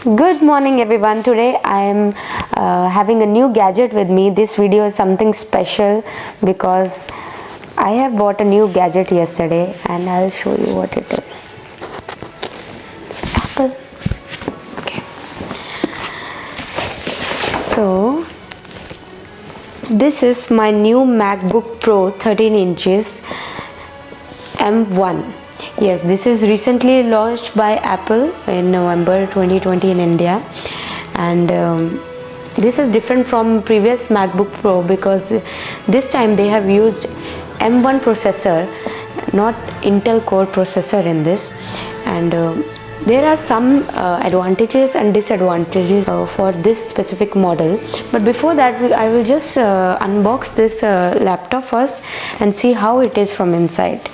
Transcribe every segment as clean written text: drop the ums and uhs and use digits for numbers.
Good morning everyone. Today I am having a new gadget with me. This video is something special because I have bought a new gadget yesterday and I'll show you what it is. It's Apple. Okay. So this is my new MacBook Pro 13 inches M1. Yes, this is recently launched by Apple in November 2020 in India, and this is different from previous MacBook Pro because this time they have used M1 processor, not Intel Core processor in this, and there are some advantages and disadvantages for this specific model. But before that, I will just unbox this laptop first and see how it is from inside.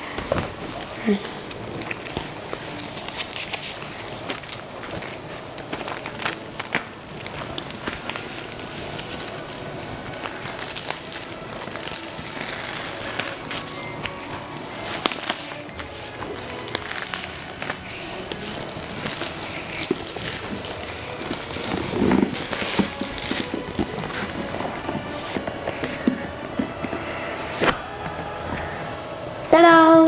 Ta-da!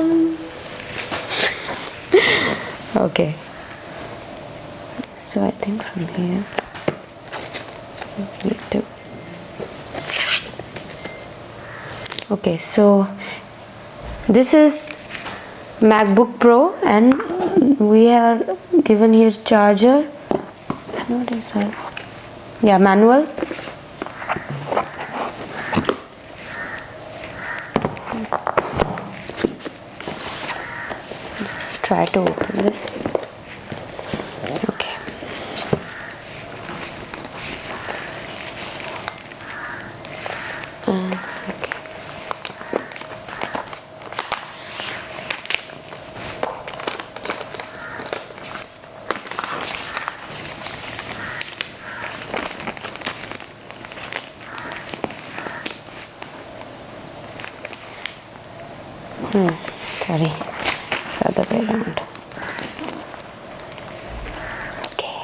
Okay, so I think from here we need to. Okay, so this is MacBook Pro and we are given here charger. What is that? Yeah, manual. Just try to open this. Okay. Okay. Sorry, it's the other way around. Okay.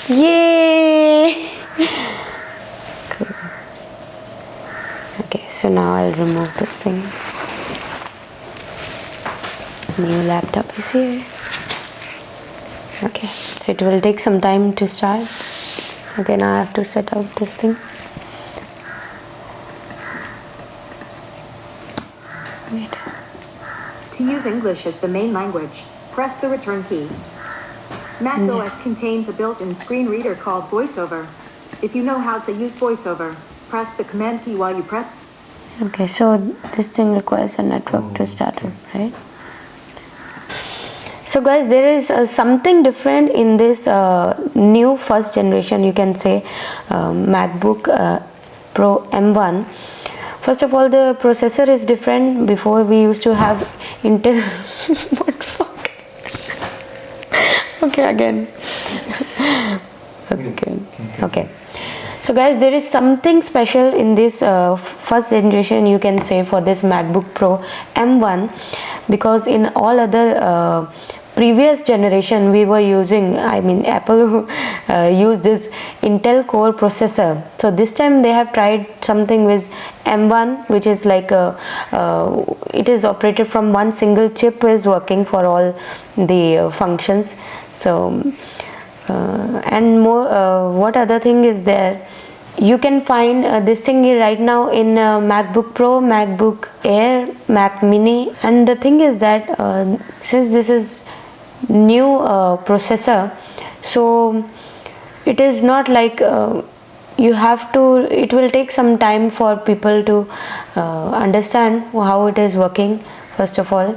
Yay! Cool. Okay, so now I'll remove this thing. New laptop is here. Okay, so it will take some time to start. Okay, now I have to set up this thing. Wait. To use English as the main language, press the return key. Mac OS contains a built-in screen reader called VoiceOver. If you know how to use VoiceOver, press the command key while you press. Okay, so this thing requires a network to start up, right? So guys, there is something different in this new first generation, you can say, MacBook Pro M1. First of all, the processor is different. Before we used to have Intel. What fuck? Okay, again. That's good. Okay. So guys, there is something special in this first generation, you can say, for this MacBook Pro M1, because in all other previous generation we were using, I mean Apple used this Intel Core processor. So this time they have tried something with M1, which is like it is operated from one single chip, is working for all the functions. So and more, what other thing is there? You can find this thing right now in MacBook Pro, MacBook Air, Mac Mini, and the thing is that since this is new processor, so it is not like you have to, it will take some time for people to understand how it is working, first of all.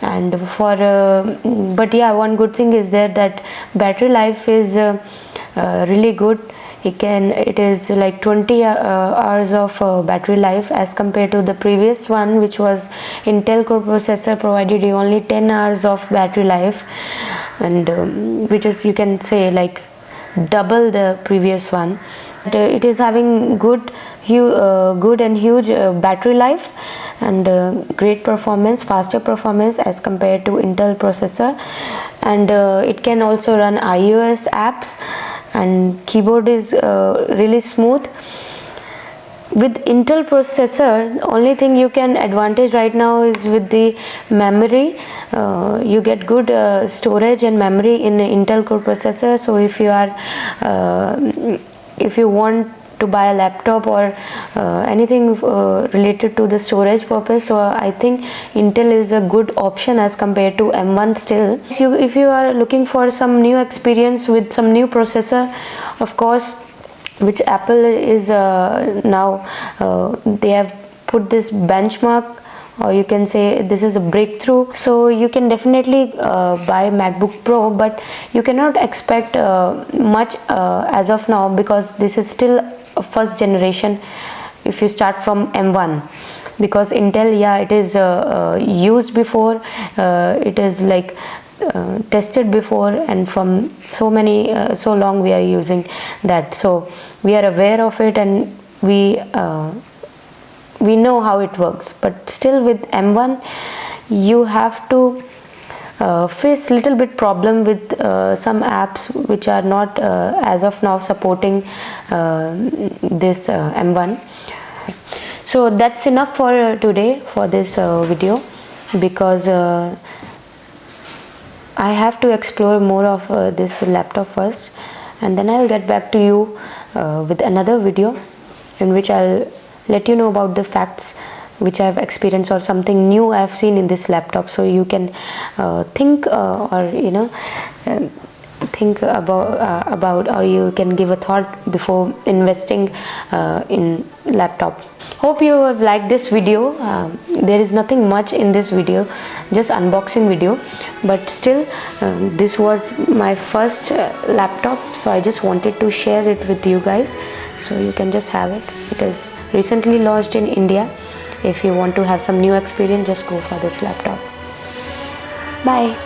And for but yeah, one good thing is there that battery life is really good. It is like 20 hours of battery life, as compared to the previous one, which was Intel Core processor provided you only 10 hours of battery life, and which is, you can say, like double the previous one. It is having good and huge battery life and great performance, faster performance as compared to Intel processor. and it can also run iOS apps, and keyboard is really smooth. With Intel processor, the only thing you can advantage right now is with the memory. You get good storage and memory in the Intel Core processor. So if you are if you want to buy a laptop or anything related to the storage purpose, so I think Intel is a good option as compared to M1 still. If you are looking for some new experience with some new processor, of course, which Apple is now they have put this benchmark, or you can say this is a breakthrough. So you can definitely buy MacBook Pro, but you cannot expect much as of now, because this is still a first generation if you start from M1. Because Intel, yeah, it is used before, it is like tested before, and from so long we are using that, so we are aware of it, and we know how it works. But still with M1 you have to face little bit problem with some apps which are not as of now supporting this M1. So that's enough for today for this video, because I have to explore more of this laptop first, and then I'll get back to you with another video in which I'll let you know about the facts which I've experienced or something new I've seen in this laptop, so you can think or think about or you can give a thought before investing in laptop. Hope you have liked this video. There is nothing much in this video, just unboxing video, but still this was my first laptop, so I just wanted to share it with you guys, so you can just have it. It is recently launched in India. If you want to have some new experience, just go for this laptop. Bye.